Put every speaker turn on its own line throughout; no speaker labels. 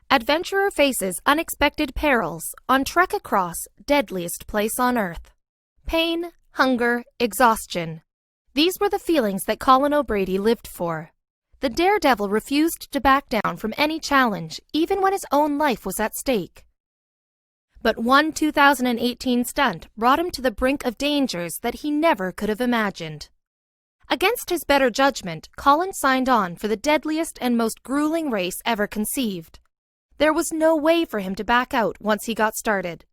Adventurer faces unexpected perils on trek across deadliest place on Earth. Pain, hunger, exhaustion. These were the feelings that Colin O'Brady lived for. The daredevil refused to back down from any challenge, even when his own life was at stake. But one 2018 stunt brought him to the brink of dangers that he never could have imagined. Against his better judgment, Colin signed on for the deadliest and most grueling race ever conceived. There was no way for him to back out once he got started.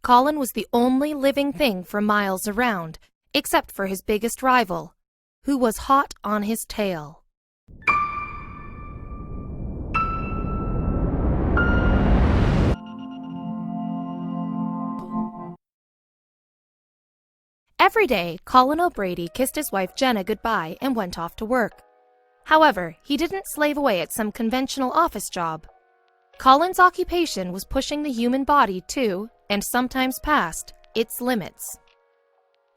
Colin was the only living thing for miles around, except for his biggest rival, who was hot on his tail. Every day, Colin O'Brady kissed his wife Jenna goodbye and went off to work. However, he didn't slave away at some conventional office job. Colin's occupation was pushing the human body to, and sometimes past, its limits.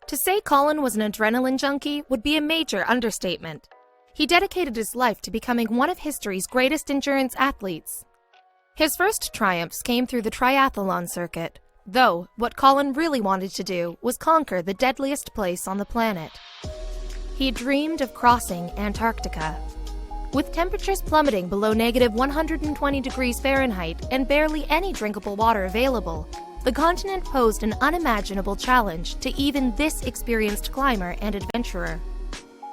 To say Colin was an adrenaline junkie would be a major understatement. He dedicated his life to becoming one of history's greatest endurance athletes. His first triumphs came through the triathlon circuit, though what Colin really wanted to do was conquer the deadliest place on the planet. He dreamed of crossing Antarctica. With temperatures plummeting below -120 degrees Fahrenheit and barely any drinkable water available, the continent posed an unimaginable challenge to even this experienced climber and adventurer.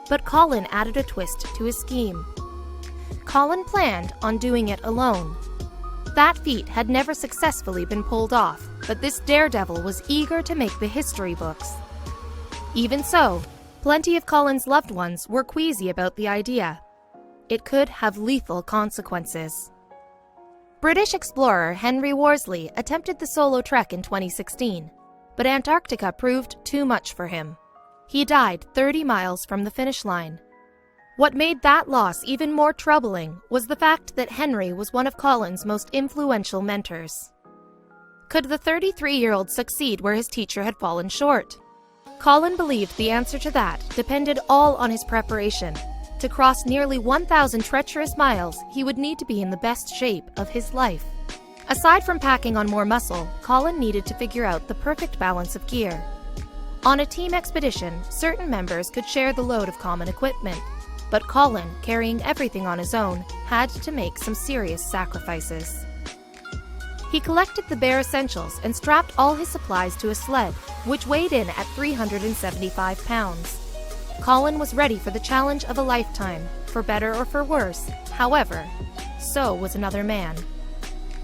But Colin added a twist to his scheme. Colin planned on doing it alone. That feat had never successfully been pulled off, but this daredevil was eager to make the history books. Even so, plenty of Colin's loved ones were queasy about the idea. It could have lethal consequences. British explorer Henry Worsley attempted the solo trek in 2016, but Antarctica proved too much for him. He died 30 miles from the finish line. What made that loss even more troubling was the fact that Henry was one of Colin's most influential mentors. Could the 33-year-old succeed where his teacher had fallen short? Colin believed the answer to that depended all on his preparation. To cross nearly 1,000 treacherous miles, he would need to be in the best shape of his life. Aside from packing on more muscle, Colin needed to figure out the perfect balance of gear. On a team expedition, certain members could share the load of common equipment, but Colin, carrying everything on his own, had to make some serious sacrifices. He collected the bare essentials and strapped all his supplies to a sled, which weighed in at 375 pounds. Colin was ready for the challenge of a lifetime, for better or for worse. However, so was another man.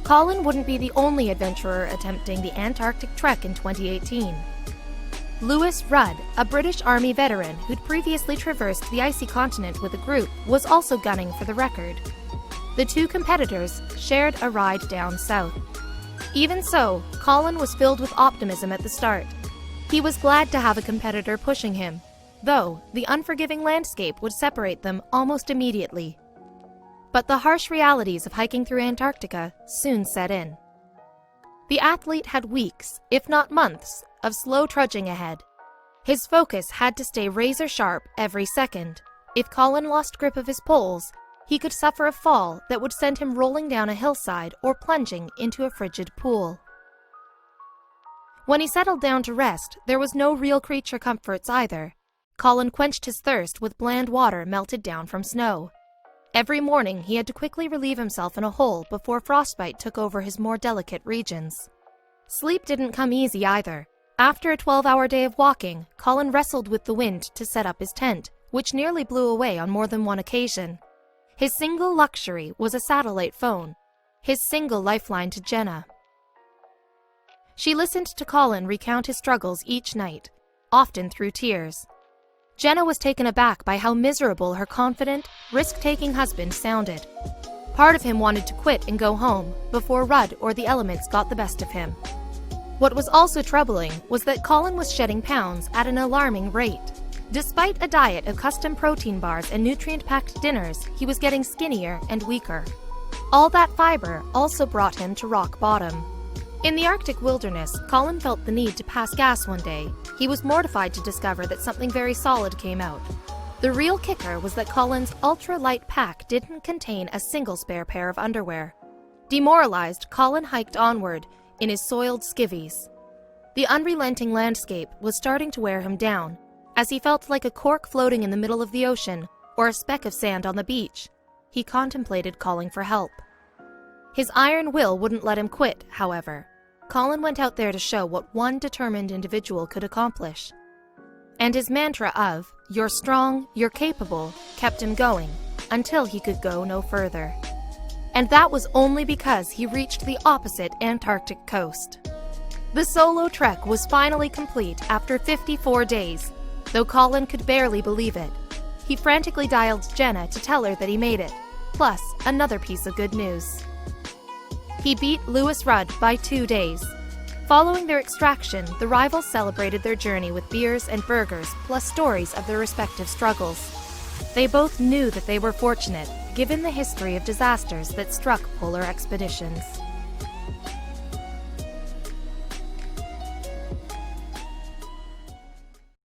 Colin wouldn't be the only adventurer attempting the Antarctic trek in 2018. Lewis Rudd, a British Army veteran who'd previously traversed the icy continent with a group, was also gunning for the record. The two competitors shared a ride down south. Even so, Colin was filled with optimism at the start. He was glad to have a competitor pushing him, though the unforgiving landscape would separate them almost immediately. But the harsh realities of hiking through Antarctica soon set in. The athlete had weeks, if not months, of slow trudging ahead. His focus had to stay razor sharp every second. If Colin lost grip of his poles, he could suffer a fall that would send him rolling down a hillside or plunging into a frigid pool. When he settled down to rest, there was no real creature comforts either. Colin quenched his thirst with bland water melted down from snow. Every morning he had to quickly relieve himself in a hole before frostbite took over his more delicate regions. Sleep didn't come easy either. After a 12-hour day of walking, Colin wrestled with the wind to set up his tent, which nearly blew away on more than one occasion. His single luxury was a satellite phone, his single lifeline to Jenna. She listened to Colin recount his struggles each night, often through tears. Jenna was taken aback by how miserable her confident, risk-taking husband sounded. Part of him wanted to quit and go home before Rudd or the elements got the best of him. What was also troubling was that Colin was shedding pounds at an alarming rate. Despite a diet of custom protein bars and nutrient-packed dinners, he was getting skinnier and weaker. All that fiber also brought him to rock bottom. In the Arctic wilderness, Colin felt the need to pass gas one day. He was mortified to discover that something very solid came out. The real kicker was that Colin's ultra-light pack didn't contain a single spare pair of underwear. Demoralized, Colin hiked onward in his soiled skivvies. The unrelenting landscape was starting to wear him down, as he felt like a cork floating in the middle of the ocean or a speck of sand on the beach. He contemplated calling for help. His iron will wouldn't let him quit, however. Colin went out there to show what one determined individual could accomplish. And his mantra of, "You're strong, you're capable," kept him going until he could go no further. And that was only because he reached the opposite Antarctic coast. The solo trek was finally complete after 54 days, though Colin could barely believe it. He frantically dialed Jenna to tell her that he made it, plus another piece of good news. He beat Lewis Rudd by 2 days. Following their extraction, the rivals celebrated their journey with beers and burgers, plus stories of their respective struggles. They both knew that they were fortunate, given the history of disasters that struck polar expeditions.